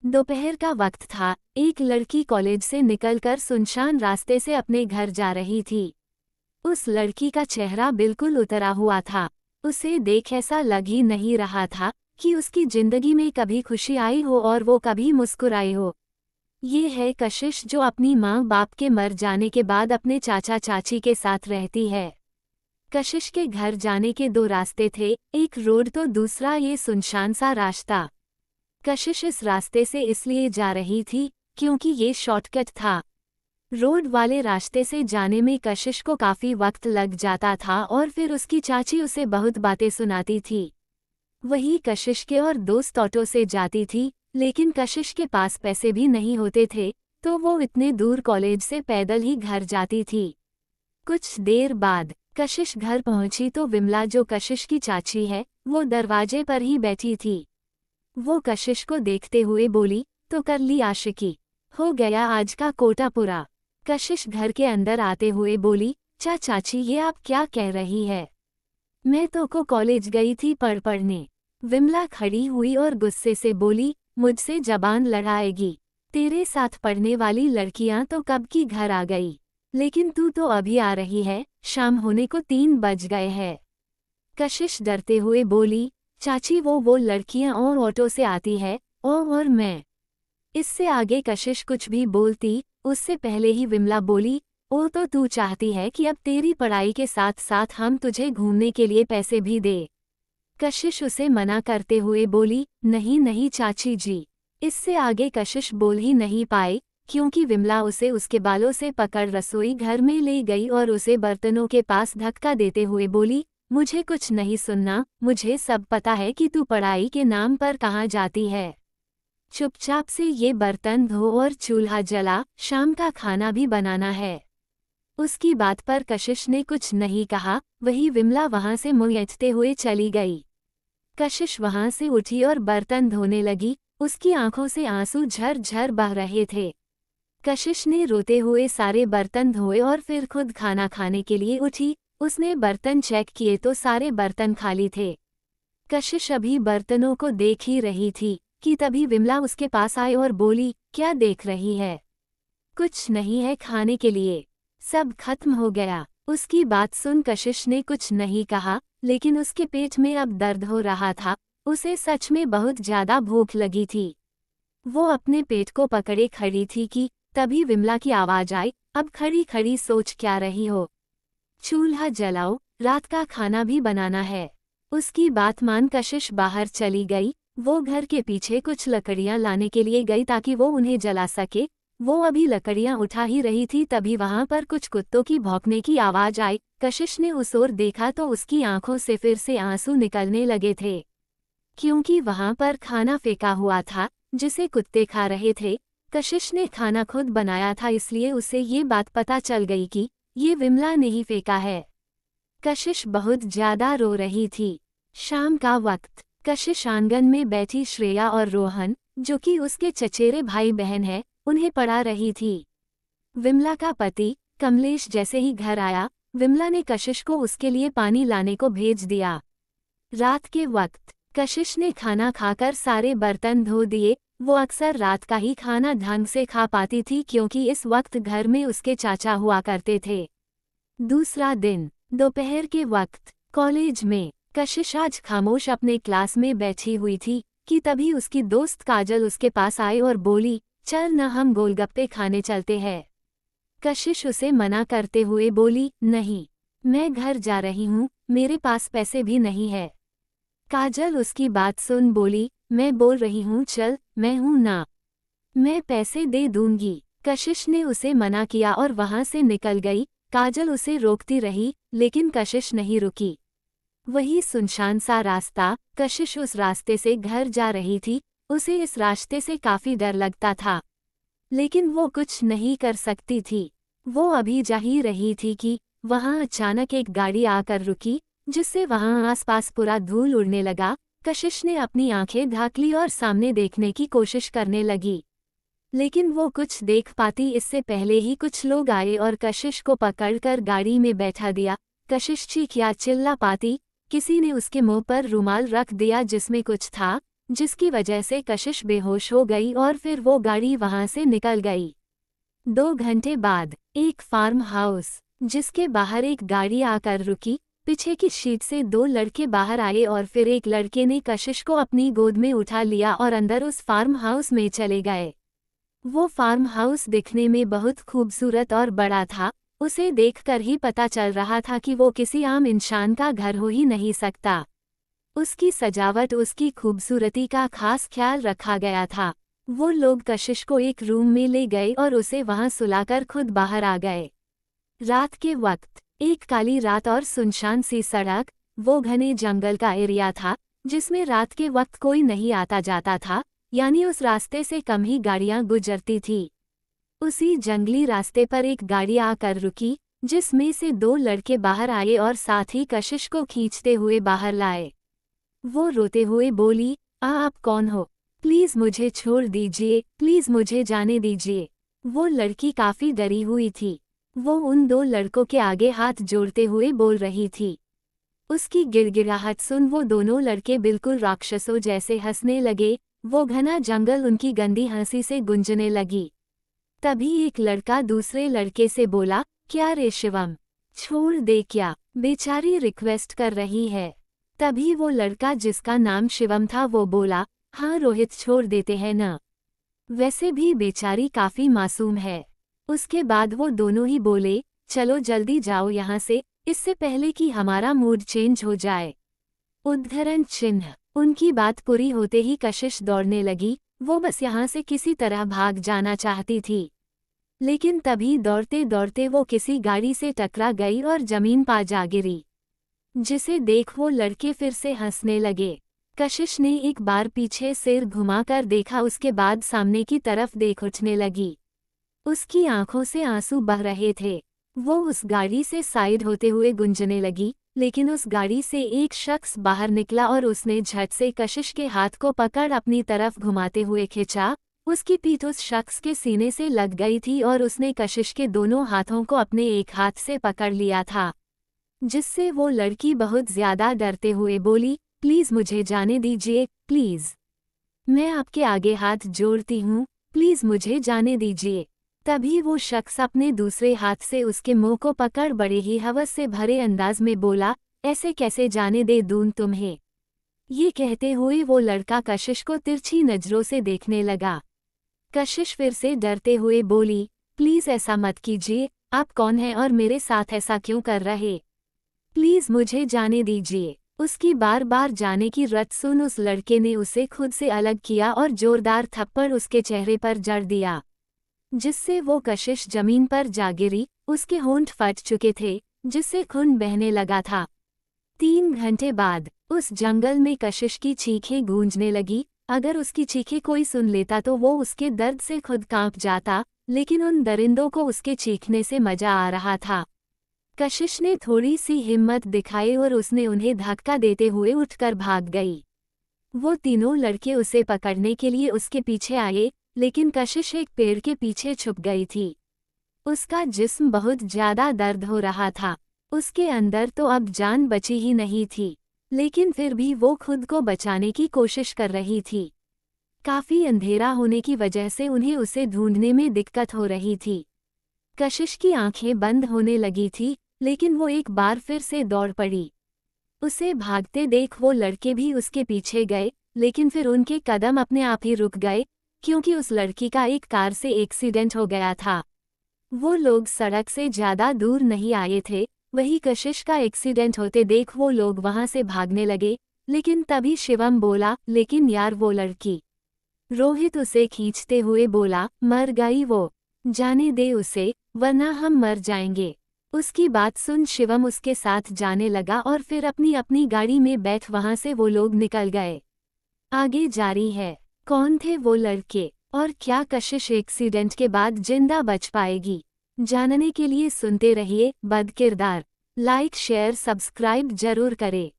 दोपहर का वक्त था। एक लड़की कॉलेज से निकलकर सुनसान रास्ते से अपने घर जा रही थी। उस लड़की का चेहरा बिल्कुल उतरा हुआ था। उसे देख ऐसा लग ही नहीं रहा था कि उसकी जिंदगी में कभी खुशी आई हो और वो कभी मुस्कुराई हो। ये है कशिश, जो अपनी माँ बाप के मर जाने के बाद अपने चाचा चाची के साथ रहती है। कशिश के घर जाने के दो रास्ते थे, एक रोड तो दूसरा ये सुनसान सा रास्ता। कशिश इस रास्ते से इसलिए जा रही थी क्योंकि ये शॉर्टकट था। रोड वाले रास्ते से जाने में कशिश को काफी वक्त लग जाता था और फिर उसकी चाची उसे बहुत बातें सुनाती थी। वही कशिश के और दोस्त ऑटो से जाती थी, लेकिन कशिश के पास पैसे भी नहीं होते थे, तो वो इतने दूर कॉलेज से पैदल ही घर जाती थी। कुछ देर बाद कशिश घर पहुंची तो विमला, जो कशिश की चाची है, वो दरवाजे पर ही बैठी थी। वो कशिश को देखते हुए बोली, तो कर ली आशिकी, हो गया आज का कोटा पूरा। कशिश घर के अंदर आते हुए बोली, चाची ये आप क्या कह रही है? मैं तो को कॉलेज गई थी पढ़ने। विमला खड़ी हुई और गुस्से से बोली, मुझसे जबान लड़ाएगी? तेरे साथ पढ़ने वाली लड़कियां तो कब की घर आ गई, लेकिन तू तो अभी आ रही है, शाम होने को 3 बज गए हैं। कशिश डरते हुए बोली, चाची वो लड़कियां और ऑटो से आती है और मैं। इससे आगे कशिश कुछ भी बोलती उससे पहले ही विमला बोली, ओ तो तू चाहती है कि अब तेरी पढ़ाई के साथ साथ हम तुझे घूमने के लिए पैसे भी दे। कशिश उसे मना करते हुए बोली, नहीं नहीं चाची जी। इससे आगे कशिश बोल ही नहीं पाई क्योंकि विमला उसे उसके बालों से पकड़ रसोई घर में ले गई और उसे बर्तनों के पास धक्का देते हुए बोली, मुझे कुछ नहीं सुनना, मुझे सब पता है कि तू पढ़ाई के नाम पर कहाँ जाती है। चुपचाप से ये बर्तन धो और चूल्हा जला, शाम का खाना भी बनाना है। उसकी बात पर कशिश ने कुछ नहीं कहा। वही विमला वहां से मुंह ऐंठते हुए चली गई। कशिश वहां से उठी और बर्तन धोने लगी। उसकी आंखों से आंसू झरझर बह रहे थे। कशिश ने रोते हुए सारे बर्तन धोए और फिर खुद खाना खाने के लिए उठी। उसने बर्तन चेक किए तो सारे बर्तन खाली थे। कशिश अभी बर्तनों को देख ही रही थी कि तभी विमला उसके पास आई और बोली, क्या देख रही है? कुछ नहीं है खाने के लिए, सब खत्म हो गया। उसकी बात सुन कशिश ने कुछ नहीं कहा, लेकिन उसके पेट में अब दर्द हो रहा था। उसे सच में बहुत ज्यादा भूख लगी थी। वो अपने पेट को पकड़े खड़ी थी कि तभी विमला की आवाज आई, अब खड़ी खड़ी सोच क्या रही हो? चूल्हा जलाओ, रात का खाना भी बनाना है। उसकी बात मान कशिश बाहर चली गई। वो घर के पीछे कुछ लकड़ियां लाने के लिए गई ताकि वो उन्हें जला सके। वो अभी लकड़ियां उठा ही रही थी तभी वहां पर कुछ कुत्तों की भौंकने की आवाज आई। कशिश ने उस ओर देखा तो उसकी आंखों से फिर से आंसू निकलने लगे थे, क्योंकि वहां पर खाना फेंका हुआ था जिसे कुत्ते खा रहे थे। कशिश ने खाना खुद बनाया था, इसलिए उसे ये बात पता चल गई कि ये विमला ने ही फेंका है। कशिश बहुत ज्यादा रो रही थी। शाम का वक्त। कशिश आंगन में बैठी श्रेया और रोहन, जो कि उसके चचेरे भाई बहन हैं, उन्हें पढ़ा रही थी। विमला का पति कमलेश जैसे ही घर आया, विमला ने कशिश को उसके लिए पानी लाने को भेज दिया। रात के वक्त कशिश ने खाना खाकर सारे बर्तन धो दिए। वो अक्सर रात का ही खाना ढंग से खा पाती थी क्योंकि इस वक्त घर में उसके चाचा हुआ करते थे। दूसरा दिन, दोपहर के वक्त, कॉलेज में कशिश आज खामोश अपने क्लास में बैठी हुई थी कि तभी उसकी दोस्त काजल उसके पास आई और बोली, चल न हम गोलगप्पे खाने चलते हैं। कशिश उसे मना करते हुए बोली, नहीं, मैं घर जा रही हूँ, मेरे पास पैसे भी नहीं है। काजल उसकी बात सुन बोली, मैं बोल रही हूँ चल, मैं हूँ ना, मैं पैसे दे दूंगी। कशिश ने उसे मना किया और वहां से निकल गई। काजल उसे रोकती रही, लेकिन कशिश नहीं रुकी। वही सुनसान सा रास्ता। कशिश उस रास्ते से घर जा रही थी। उसे इस रास्ते से काफी डर लगता था, लेकिन वो कुछ नहीं कर सकती थी। वो अभी जा ही रही थी कि वहां अचानक एक गाड़ी आकर रुकी, जिससे वहां आसपास पूरा धूल उड़ने लगा। कशिश ने अपनी आंखें ढाक ली और सामने देखने की कोशिश करने लगी, लेकिन वो कुछ देख पाती इससे पहले ही कुछ लोग आए और कशिश को पकड़कर गाड़ी में बैठा दिया। कशिश चीख या चिल्ला पाती, किसी ने उसके मुंह पर रुमाल रख दिया जिसमें कुछ था। जिसकी वजह से कशिश बेहोश हो गई और फिर वो गाड़ी वहां से निकल गई। 2 घंटे बाद एक फार्म हाउस, जिसके बाहर एक गाड़ी आकर रुकी, पीछे की सीट से 2 लड़के बाहर आए और फिर एक लड़के ने कशिश को अपनी गोद में उठा लिया और अंदर उस फार्म हाउस में चले गए। वो फार्म हाउस दिखने में बहुत खूबसूरत और बड़ा था। उसे देखकर ही पता चल रहा था कि वो किसी आम इंसान का घर हो ही नहीं सकता। उसकी सजावट, उसकी खूबसूरती का खास ख्याल रखा गया था। वो लोग कशिश को एक रूम में ले गए और उसे वहां सुलाकर खुद बाहर आ गए। रात के वक्त एक काली रात और सुनसान सी सड़क। वो घने जंगल का एरिया था जिसमें रात के वक्त कोई नहीं आता जाता था, यानी उस रास्ते से कम ही गाड़ियां गुजरती थी। उसी जंगली रास्ते पर एक गाड़ी आकर रुकी, जिसमें से 2 लड़के बाहर आए और साथ ही कशिश को खींचते हुए बाहर लाए। वो रोते हुए बोली, आप कौन हो? प्लीज मुझे छोड़ दीजिए, प्लीज मुझे जाने दीजिए। वो लड़की काफी डरी हुई थी। वो उन 2 लड़कों के आगे हाथ जोड़ते हुए बोल रही थी। उसकी गिड़गिड़ाहट सुन वो दोनों लड़के बिल्कुल राक्षसों जैसे हंसने लगे। वो घना जंगल उनकी गंदी हंसी से गूंजने लगी। तभी एक लड़का दूसरे लड़के से बोला, क्या रे शिवम, छोड़ दे क्या, बेचारी रिक्वेस्ट कर रही है। तभी वो लड़का जिसका नाम शिवम था वो बोला, हाँ रोहित, छोड़ देते हैं न, वैसे भी बेचारी काफी मासूम है। उसके बाद वो दोनों ही बोले, चलो जल्दी जाओ यहाँ से, इससे पहले कि हमारा मूड चेंज हो जाए। उद्धरण चिन्ह। उनकी बात पूरी होते ही कशिश दौड़ने लगी। वो बस यहाँ से किसी तरह भाग जाना चाहती थी, लेकिन तभी दौड़ते दौड़ते वो किसी गाड़ी से टकरा गई और जमीन पर जा गिरी, जिसे देख वो लड़के फिर से हंसने लगे। कशिश ने एक बार पीछे सिर घुमाकर देखा, उसके बाद सामने की तरफ देख उठने लगी। उसकी आंखों से आंसू बह रहे थे। वो उस गाड़ी से साइड होते हुए गुंजने लगी, लेकिन उस गाड़ी से एक शख्स बाहर निकला और उसने झट से कशिश के हाथ को पकड़ अपनी तरफ घुमाते हुए खींचा। उसकी पीठ उस शख्स के सीने से लग गई थी और उसने कशिश के दोनों हाथों को अपने एक हाथ से पकड़ लिया था, जिससे वो लड़की बहुत ज्यादा डरते हुए बोली, प्लीज मुझे जाने दीजिए, प्लीज, मैं आपके आगे हाथ जोड़ती हूँ, प्लीज मुझे जाने दीजिए। तभी वो शख्स अपने दूसरे हाथ से उसके मुंह को पकड़ बड़े ही हवस से भरे अंदाज में बोला, ऐसे कैसे जाने दे दूं तुम्हें। ये कहते हुए वो लड़का कशिश को तिरछी नजरों से देखने लगा। कशिश फिर से डरते हुए बोली, प्लीज ऐसा मत कीजिए, आप कौन हैं और मेरे साथ ऐसा क्यों कर रहे, प्लीज मुझे जाने दीजिए। उसकी बार बार जाने की रट सुन उस लड़के ने उसे खुद से अलग किया और जोरदार थप्पड़ उसके चेहरे पर जड़ दिया, जिससे वो कशिश जमीन पर जा गिरी। उसके होंठ फट चुके थे, जिससे खून बहने लगा था। 3 घंटे बाद उस जंगल में कशिश की चीखें गूंजने लगी। अगर उसकी चीखें कोई सुन लेता तो वो उसके दर्द से खुद कांप जाता, लेकिन उन दरिंदों को उसके चीखने से मजा आ रहा था। कशिश ने थोड़ी सी हिम्मत दिखाई और उसने उन्हें धक्का देते हुए उठकर भाग गई। वो तीनों लड़के उसे पकड़ने के लिए उसके पीछे आए, लेकिन कशिश एक पेड़ के पीछे छुप गई थी। उसका जिस्म बहुत ज्यादा दर्द हो रहा था। उसके अंदर तो अब जान बची ही नहीं थी, लेकिन फिर भी वो खुद को बचाने की कोशिश कर रही थी। काफी अंधेरा होने की वजह से उन्हें उसे ढूंढने में दिक्कत हो रही थी। कशिश की आंखें बंद होने लगी थी, लेकिन वो एक बार फिर से दौड़ पड़ी। उसे भागते देख वो लड़के भी उसके पीछे गए, लेकिन फिर उनके कदम अपने आप ही रुक गए, क्योंकि उस लड़की का एक कार से एक्सीडेंट हो गया था। वो लोग सड़क से ज्यादा दूर नहीं आए थे। वही कशिश का एक्सीडेंट होते देख वो लोग वहां से भागने लगे, लेकिन तभी शिवम बोला, लेकिन यार वो लड़की। रोहित उसे खींचते हुए बोला, मर गई वो, जाने दे उसे, वरना हम मर जाएंगे। उसकी बात सुन शिवम उसके साथ जाने लगा और फिर अपनी अपनी गाड़ी में बैठ वहां से वो लोग निकल गए। आगे जारी है। कौन थे वो लड़के और क्या कशिश एक्सीडेंट के बाद जिंदा बच पाएगी? जानने के लिए सुनते रहिए बद किरदार। लाइक शेयर सब्सक्राइब जरूर करें।